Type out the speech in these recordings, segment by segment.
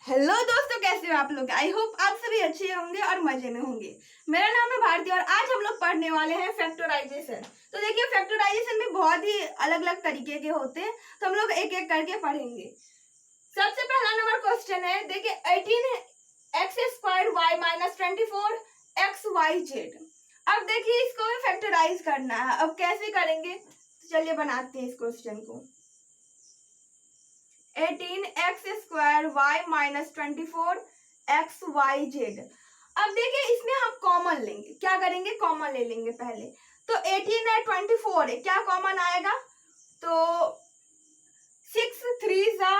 Hello दोस्तों, कैसे हो आप लोग। आई होप आप सभी अच्छे होंगे और मजे में होंगे। मेरा नाम है भारती और आज हम लोग पढ़ने वाले हैं फैक्टराइजेशन। तो देखिए, फैक्टराइजेशन में बहुत ही अलग अलग तरीके के होते हैं, तो हम लोग एक एक करके पढ़ेंगे। सबसे पहला नंबर क्वेश्चन है, देखिए 18x² y - 24 xyz। अब देखिए, इसको फैक्टराइज करना है। अब कैसे करेंगे, तो चलिए बनाते हैं इस क्वेश्चन को। 18x² y - 24 xyz। अब देखिए, इसमें हम कॉमन लेंगे। क्या करेंगे, कॉमन ले लेंगे पहले। तो 18 है, 24 है, क्या कॉमन आएगा, तो 6 3 जा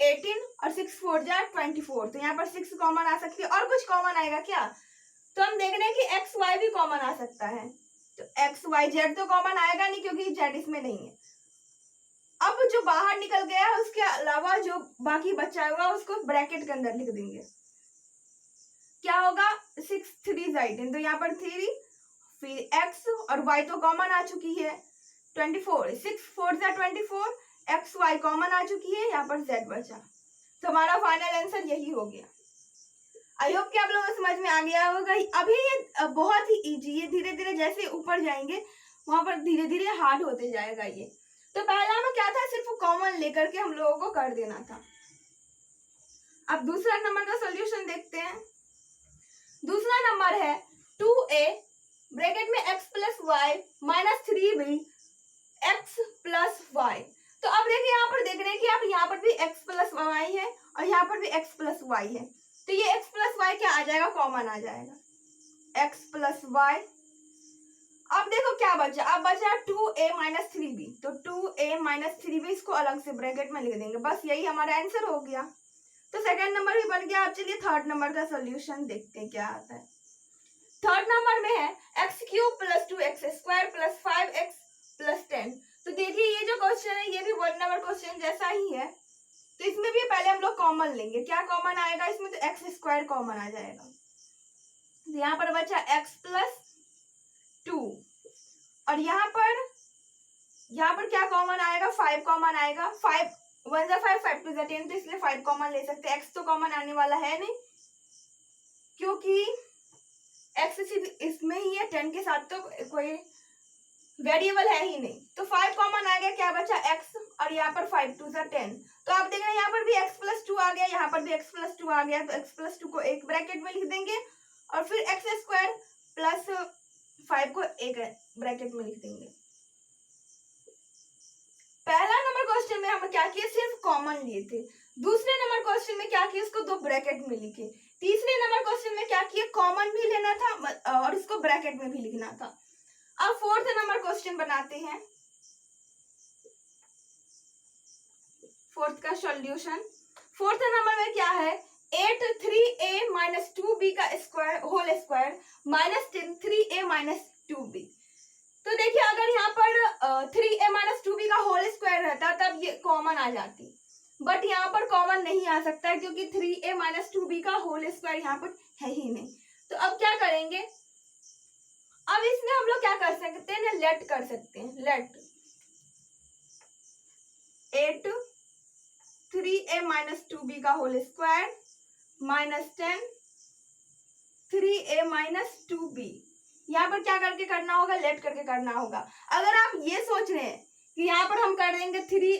18 और 6 4 जा 24। तो यहाँ पर 6 कॉमन आ सकती है। और कुछ कॉमन आएगा क्या, तो हम देख रहे हैं कि एक्स वाई भी कॉमन आ सकता है। तो एक्स वाई जेड तो कॉमन आएगा नहीं, क्योंकि जेड इसमें नहीं है। अब जो बाहर निकल गया है, उसके अलावा जो बाकी बचा हुआ उसको ब्रैकेट के अंदर लिख देंगे। क्या होगा, 6 3 18, तो यहाँ पर 3, फिर x और y तो कॉमन आ चुकी है 24, 6 4 जा 24, एक्स वाई कॉमन आ चुकी है, यहाँ पर z बचा। तो हमारा फाइनल आंसर यही हो गया। आई होप कि आप लोगों को समझ में आ गया होगा। अभी ये बहुत ही इजी है, धीरे धीरे जैसे ऊपर जाएंगे वहां पर धीरे धीरे हार्ड होते जाएगा ये। तो पहला में क्या था, सिर्फ कॉमन लेकर के हम लोगों को कर देना था। अब दूसरा नंबर का सॉल्यूशन देखते हैं। दूसरा नंबर है 2a ब्रैकेट में x plus y minus 3b x plus y. तो अब देखिए, यहाँ पर देख रहे हैं कि आप यहाँ पर भी x प्लस वाई है और यहाँ पर भी x प्लस वाई है। तो ये x प्लस वाई क्या आ जाएगा, कॉमन आ जाएगा, x प्लस वाई। अब देखो क्या बचा, अब बचा 2a माइनस 3b। तो 2a माइनस 3b इसको अलग से ब्रैकेट में लिख देंगे। बस यही हमारा आंसर हो गया। तो सेकंड नंबर भी बन गया। अब चलिए थर्ड नंबर का सॉल्यूशन देखते हैं क्या आता है। थर्ड नंबर में है x³ plus 2x² plus 5x plus 10। तो देखिए, ये जो क्वेश्चन है ये भी 1 नंबर क्वेश्चन जैसा ही है। तो इसमें भी पहले हम लोग कॉमन लेंगे। क्या कॉमन आएगा इसमें, तो x² कॉमन आ जाएगा। तो यहाँ पर बचा x प्लस 2 और यहाँ पर क्या कॉमन आएगा, 5 कॉमन आएगा। 5 1 जा 5 5 2 जा 10, तो इसलिए 5 कॉमन ले सकते हैं। x तो कॉमन आने वाला है नहीं, क्योंकि x सिर्फ इसमें ही है, 10 के साथ तो कोई वेरिएबल है ही नहीं। तो 5 कॉमन आ गया, क्या बचा x और यहाँ पर 5 2 जा 10। तो आप देख रहे हैं यहाँ पर भी x प्लस 2 आ गया, यहाँ पर भी x प्लस 2 आ गया। तो x प्लस 2 को एक ब्रैकेट में लिख देंगे और फिर x² प्लस 5 को एक ब्रैकेट में लिख देंगे। पहला नंबर क्वेश्चन में हम क्या किए, सिर्फ कॉमन लिए थे। दूसरे नंबर क्वेश्चन में क्या किए, उसको दो ब्रैकेट में लिखे। तीसरे नंबर क्वेश्चन में क्या किए, कॉमन भी लेना था और इसको ब्रैकेट में भी लिखना था। अब फोर्थ नंबर क्वेश्चन बनाते हैं। फोर्थ का सॉल्यूशन, फोर्थ नंबर में क्या है, 8 3a माइनस 2b का square whole square minus 10 3a minus 2b। तो देखिए, अगर यहाँ पर 3a माइनस 2b का होल स्क्वायर रहता तब ये कॉमन आ जाती, बट यहाँ पर कॉमन नहीं आ सकता है, क्योंकि 3a माइनस 2b का होल स्क्वायर यहाँ पर है ही नहीं। तो अब क्या करेंगे, अब इसमें हम लोग क्या कर सकते हैं ना, लेट कर सकते हैं। लेट 8 3a माइनस 2b का whole square minus 10 3a minus 2b। यहाँ पर क्या करके करना होगा, लेट करके करना होगा। अगर आप ये सोच रहे हैं कि यहाँ पर हम कर देंगे 3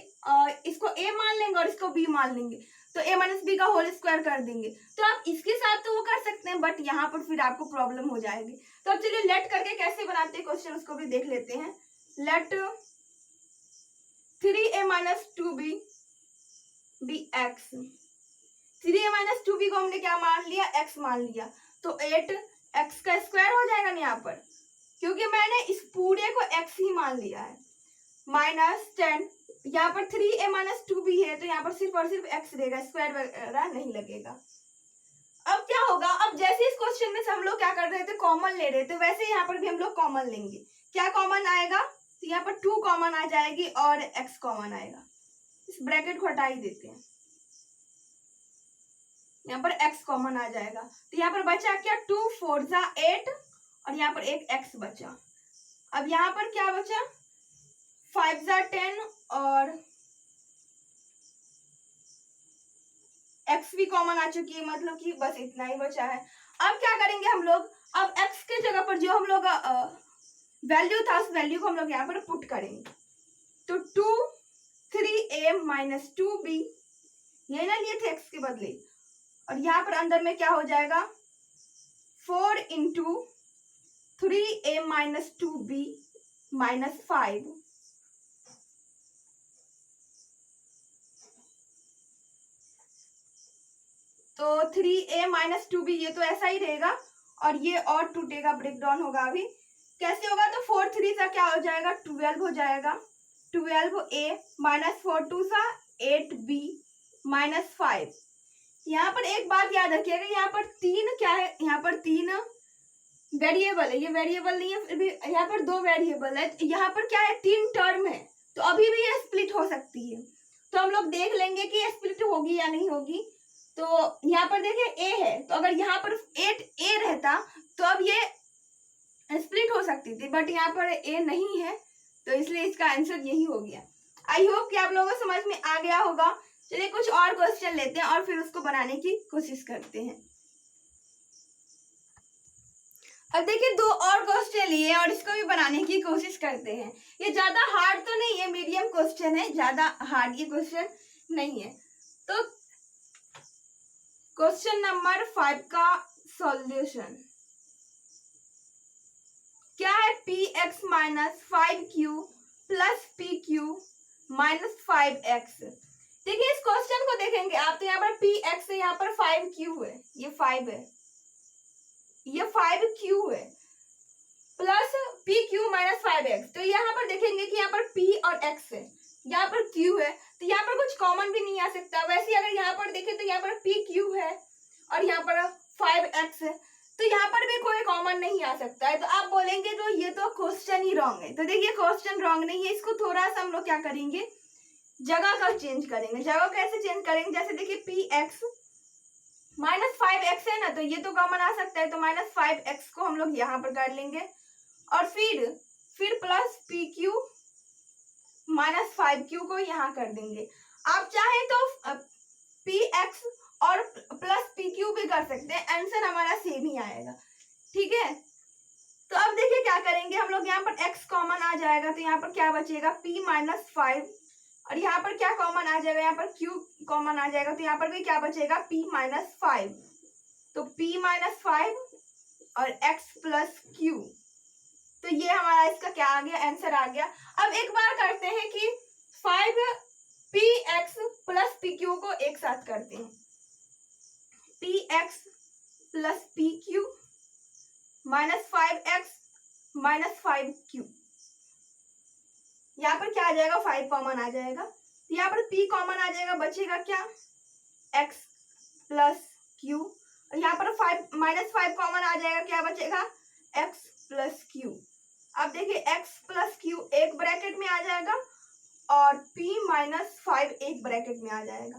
इसको a मान लेंगे और इसको b मान लेंगे, तो a माइनस b का होल स्क्वायर कर देंगे, तो आप इसके साथ तो वो कर सकते हैं, बट यहाँ पर फिर आपको प्रॉब्लम हो जाएगी। तो अब चलिए लेट करके कैसे बनाते हैं क्वेश्चन, उसको भी देख लेते हैं। Let 3a minus 2b be x. 3a minus 2b को हमने क्या मान लिया, x मान लिया। तो 8 x का स्क्वायर हो जाएगा ना यहाँ पर, क्योंकि मैंने इस पूरे को x ही मान लिया है। माइनस 10, यहाँ पर 3a माइनस 2b है, तो यहाँ पर सिर्फ और सिर्फ x रहेगा, स्क्वायर वगैरह नहीं लगेगा। अब क्या होगा, अब जैसे इस क्वेश्चन में से हम लोग क्या कर रहे थे, कॉमन ले रहे थे, वैसे यहाँ पर भी हम लोग कॉमन लेंगे। क्या कॉमन आएगा, तो यहाँ पर 2 कॉमन आ जाएगी और x कॉमन आएगा। इस ब्रैकेट को हटा ही देते हैं, यहाँ पर x कॉमन आ जाएगा। तो यहाँ पर बचा क्या, 2 4 जा 8 और यहाँ पर एक x बचा। अब यहाँ पर क्या बचा, 5 जा 10 और एक्स भी कॉमन आ चुकी है, मतलब कि बस इतना ही बचा है। अब क्या करेंगे हम लोग, अब एक्स के जगह पर जो हम लोग वैल्यू था उस वैल्यू को हम लोग यहाँ पर पुट करेंगे। तो 2 3a माइनस 2b ये ना लिए थे एक्स के बदले, और यहाँ पर अंदर में क्या हो जाएगा 4 into 3a minus 2b minus 5। तो 3a माइनस 2b ये तो ऐसा ही रहेगा, और ये और टूटेगा, ब्रेक डाउन होगा। अभी कैसे होगा, तो 4 3 सा क्या हो जाएगा 12 हो जाएगा, 12a माइनस 4 2 सा 8b माइनस 5। यहाँ पर एक बात याद रखिएगा, यहाँ पर 3 क्या है, यहाँ पर 3 वेरिएबल है, ये वेरिएबल नहीं है, फिर भी यहाँ पर 2 वेरिएबल है। यहाँ पर क्या है 3 टर्म है, तो अभी भी ये स्प्लिट हो सकती है। तो हम लोग देख लेंगे कि ये स्प्लिट होगी या नहीं होगी। तो यहाँ पर देखिए a है, तो अगर यहाँ पर 8a रहता तो अब ये स्प्लिट हो सकती थी, बट यहाँ पर a नहीं है, तो इसलिए इसका आंसर यही हो गया। आई होप कि आप लोगों को समझ में आ गया होगा। चलिए कुछ और क्वेश्चन लेते हैं और फिर उसको बनाने की कोशिश करते हैं। अब देखिए 2 और क्वेश्चन लिए और इसको भी बनाने की कोशिश करते हैं। ये ज्यादा हार्ड तो नहीं है, मीडियम क्वेश्चन है, ज्यादा हार्ड ये क्वेश्चन नहीं है। तो क्वेश्चन नंबर 5 का सॉल्यूशन क्या है, px minus 5q plus pq minus 5x। देखिए इस क्वेश्चन को देखेंगे आप, तो यहाँ पर px है, यहाँ पर 5q है, ये 5 है, ये 5q है, प्लस pq माइनस 5x। तो यहाँ पर देखेंगे कि यहाँ पर p और x है, यहाँ पर q है, तो यहाँ पर कुछ कॉमन भी नहीं आ सकता। वैसे अगर यहाँ पर देखें तो यहाँ पर pq है और यहाँ पर 5x है, तो यहाँ पर भी कोई कॉमन नहीं आ सकता है। तो आप बोलेंगे तो ये तो क्वेश्चन ही रॉन्ग है। तो देखिए क्वेश्चन रॉन्ग नहीं है, इसको थोड़ा सा हम लोग क्या करेंगे, जगह का चेंज करेंगे। जगह कैसे चेंज करेंगे, जैसे देखिए px माइनस 5x है ना, तो ये तो कॉमन आ सकता है, तो माइनस 5x को हम लोग यहाँ पर कर लेंगे, और फिर प्लस pq माइनस 5q को यहाँ कर देंगे। आप चाहे तो px और प्लस pq भी कर सकते हैं, आंसर हमारा सेम ही आएगा। ठीक है, तो अब देखिए क्या करेंगे हम लोग, यहाँ पर x कॉमन आ जाएगा, तो यहाँ पर क्या बचेगा p माइनस 5, और यहाँ पर क्या कॉमन आ जाएगा, यहाँ पर q कॉमन आ जाएगा, तो यहाँ पर भी क्या बचेगा p माइनस 5। तो p माइनस 5 और x प्लस q, तो ये हमारा इसका क्या आ गया, आंसर आ गया। अब एक बार करते हैं कि 5px प्लस pq को एक साथ करते हैं, px plus pq minus 5x minus 5q। यहाँ पर क्या आ जाएगा, 5 कॉमन आ जाएगा, तो यहाँ पर p कॉमन आ जाएगा, बचेगा क्या x प्लस q, और यहाँ पर 5 माइनस 5 कॉमन आ जाएगा, क्या बचेगा x प्लस q। अब देखिए x प्लस q एक ब्रैकेट में आ जाएगा और p माइनस 5 एक ब्रैकेट में आ जाएगा।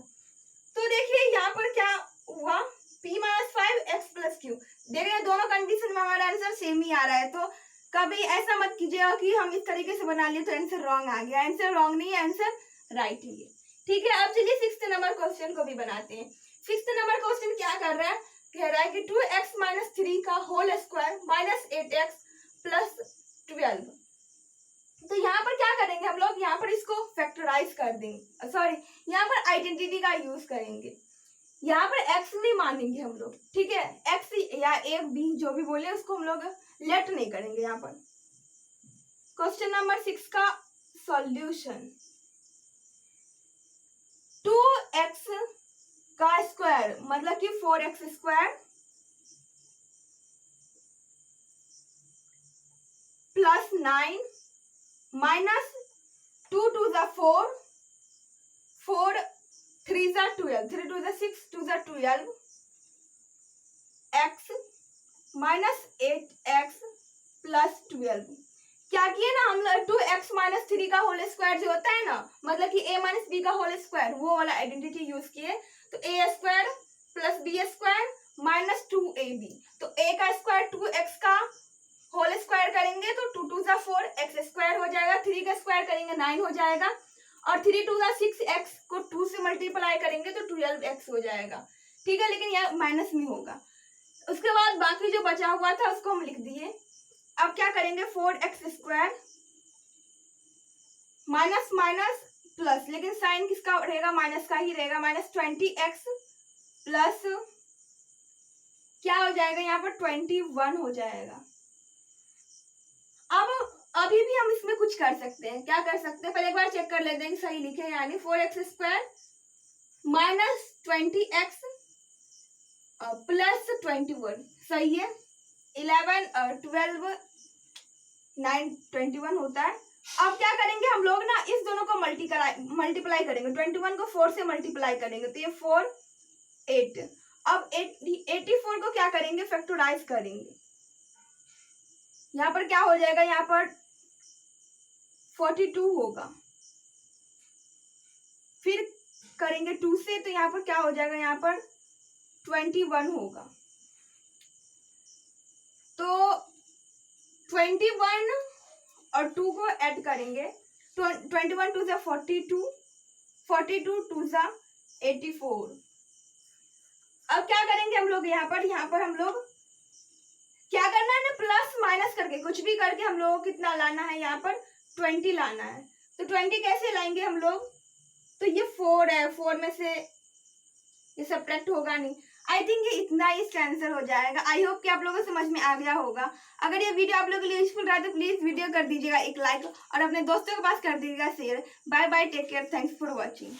तो देखिए यहाँ पर क्या हुआ, p minus 5 x plus q। देखिए दोनों कंडीशन में हमारा आंसर सेम ही आ रहा है, तो कभी ऐसा मत कीजिएगा कि हम इस तरीके से बना लिए तो आंसर रॉन्ग आ गया। आंसर रॉन्ग नहीं है, आंसर राइट ही है। ठीक है, अब चलिए 6th नंबर क्वेश्चन को भी बनाते हैं। 6th नंबर क्वेश्चन क्या कर रहा है, कह रहा है कि 2x माइनस 3 का whole square minus 8x plus 12। तो यहाँ पर क्या करेंगे हम लोग, यहाँ पर इसको फैक्टराइज कर देंगे, सॉरी यहाँ पर आइडेंटिटी का यूज करेंगे। यहाँ पर x नहीं मानेंगे हम लोग, ठीक है, x या a b जो भी बोले उसको हम लोग लेट नहीं करेंगे। यहाँ पर क्वेश्चन नंबर 6 का सॉल्यूशन, 2x का स्क्वायर मतलब कि 4x स्क्वायर प्लस 9 माइनस 2 2 जा 4, 4 3 जा 12, 3 2 जा 6, 2 जा 12, x माइनस 8x प्लस 12। क्या किए ना हम लोग, 2x माइनस 3 का होल स्क्वायर जो होता है ना, मतलब कि a माइनस b का होल स्क्वायर, वो वाला आइडेंटिटी यूज किए। तो a square plus b square minus 2ab, तो a का स्क्वायर 2x का होल स्क्वायर करेंगे तो 2 2 जा 4, x स्क्वायर हो जाएगा, 3 का स्क्वायर करेंगे 9 हो जाएगा, और 3 2 जा 6x को 2 से मल्टीप्लाई करेंगे तो 12x हो जाएगा, ठीक है, लेकिन यह माइनस में होगा। उसके बाद बाकी जो बचा हुआ था उसको हम लिख दिए। अब क्या करेंगे, 4x² माइनस माइनस प्लस, लेकिन साइन किसका रहेगा, माइनस का ही रहेगा, -20x प्लस क्या हो जाएगा यहाँ पर 21 हो जाएगा। अब अभी भी हम इसमें कुछ कर सकते हैं, क्या कर सकते हैं, पहले एक बार चेक कर लेते हैं कि सही लिखे, यानी 4x² -20x प्लस 21 सही है। 11 12 9 21 होता है। अब क्या करेंगे हम लोग ना, इस दोनों को मल्टीप्लाई करेंगे, 21 को 4 से मल्टीप्लाई करेंगे तो ये 4 8। अब 84 को क्या करेंगे, फैक्टराइज करेंगे, यहाँ पर क्या हो जाएगा, यहाँ पर 42 होगा, फिर करेंगे 2 से तो यहाँ पर क्या हो जाएगा, यहाँ पर 21 होगा। तो 21 और 2 को ऐड करेंगे, 21 2 जा 42, 42 2 जा 84। अब क्या करेंगे हम लोग, यहाँ पर हम लोग क्या करना है ना, प्लस माइनस करके कुछ भी करके हम लोगों को कितना लाना है, यहाँ पर 20 लाना है। तो 20 कैसे लाएंगे हम लोग, तो ये 4 है, 4 में से ये सब्ट्रैक्ट होगा नहीं। आई थिंक ये इतना ही इसका आंसर हो जाएगा। आई होप कि आप लोगों को समझ में आ गया होगा। अगर ये वीडियो आप लोगों के लिए यूजफुल रहा तो प्लीज वीडियो कर दीजिएगा एक लाइक और अपने दोस्तों के पास कर दीजिएगा share. Bye bye, take care, thanks for watching.